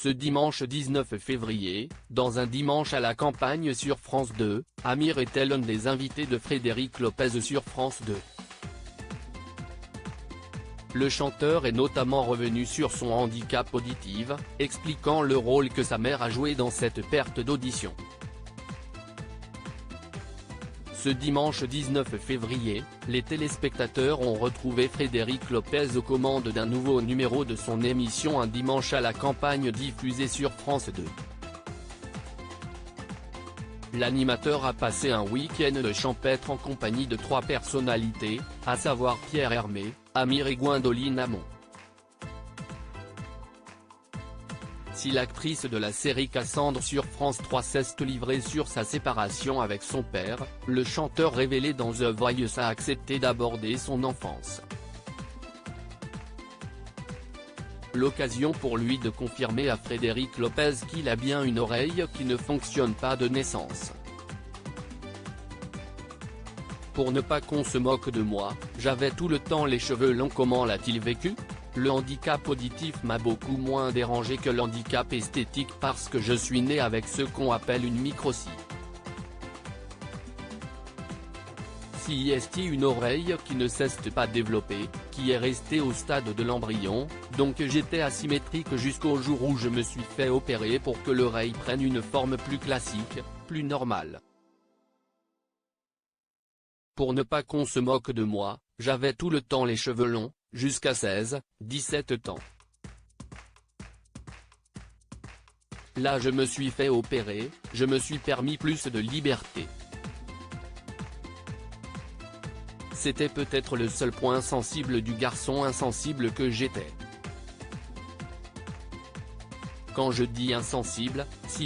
Ce dimanche 19 février, dans un dimanche à la campagne sur France 2, Amir était l'un des invités de Frédéric Lopez sur France 2. Le chanteur est notamment revenu sur son handicap auditif, expliquant le rôle que sa mère a joué dans cette perte d'audition. Ce dimanche 19 février, les téléspectateurs ont retrouvé Frédéric Lopez aux commandes d'un nouveau numéro de son émission Un dimanche à la campagne diffusée sur France 2. L'animateur a passé un week-end champêtre en compagnie de 3 personnalités, à savoir Pierre Hermé, Amir et Gwendoline Amon. Si l'actrice de la série Cassandre sur France 3 s'est livrée sur sa séparation avec son père, le chanteur révélé dans The Voice a accepté d'aborder son enfance. L'occasion pour lui de confirmer à Frédéric Lopez qu'il a bien une oreille qui ne fonctionne pas de naissance. Pour ne pas qu'on se moque de moi, j'avais tout le temps les cheveux longs. Comment l'a-t-il vécu ? Le handicap auditif m'a beaucoup moins dérangé que l'handicap esthétique parce que je suis né avec ce qu'on appelle une microtie. C'est une oreille qui ne s'est pas développée, qui est restée au stade de l'embryon, donc j'étais asymétrique jusqu'au jour où je me suis fait opérer pour que l'oreille prenne une forme plus classique, plus normale. Pour ne pas qu'on se moque de moi, j'avais tout le temps les cheveux longs, jusqu'à 17 ans. Là je me suis fait opérer, je me suis permis plus de liberté. C'était peut-être le seul point sensible du garçon insensible que j'étais. Quand je dis insensible, c'est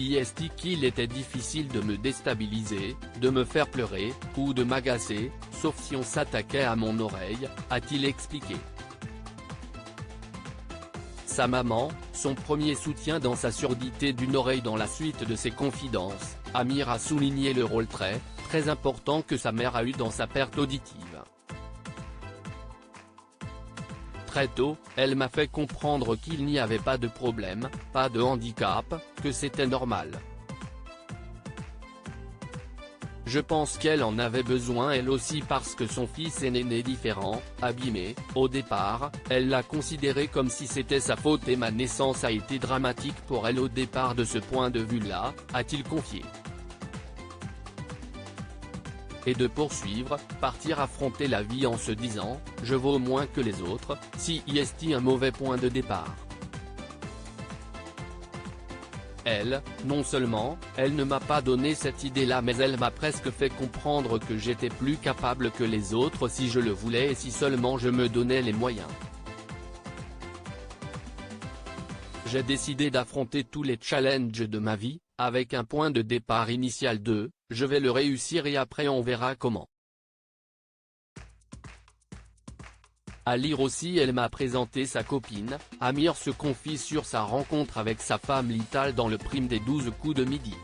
qu'il était difficile de me déstabiliser, de me faire pleurer, ou de m'agacer, sauf si on s'attaquait à mon oreille, a-t-il expliqué. Sa maman, son premier soutien dans sa surdité d'une oreille. Dans la suite de ses confidences, Amir a souligné le rôle très important que sa mère a eu dans sa perte auditive. Très tôt, elle m'a fait comprendre qu'il n'y avait pas de problème, pas de handicap, que c'était normal. Je pense qu'elle en avait besoin elle aussi parce que son fils est né différent, abîmé. Au départ, elle l'a considéré comme si c'était sa faute et ma naissance a été dramatique pour elle au départ. De ce point de vue-là, a-t-il confié. Et de poursuivre, partir affronter la vie en se disant, je vaux moins que les autres, c'est un mauvais point de départ. Elle, non seulement, elle ne m'a pas donné cette idée-là mais elle m'a presque fait comprendre que j'étais plus capable que les autres si je le voulais et si seulement je me donnais les moyens. J'ai décidé d'affronter tous les challenges de ma vie, avec un point de départ initial de « je vais le réussir et après on verra comment ». À lire aussi, elle m'a présenté sa copine. Amir se confie sur sa rencontre avec sa femme Lital dans le prime des 12 coups de midi.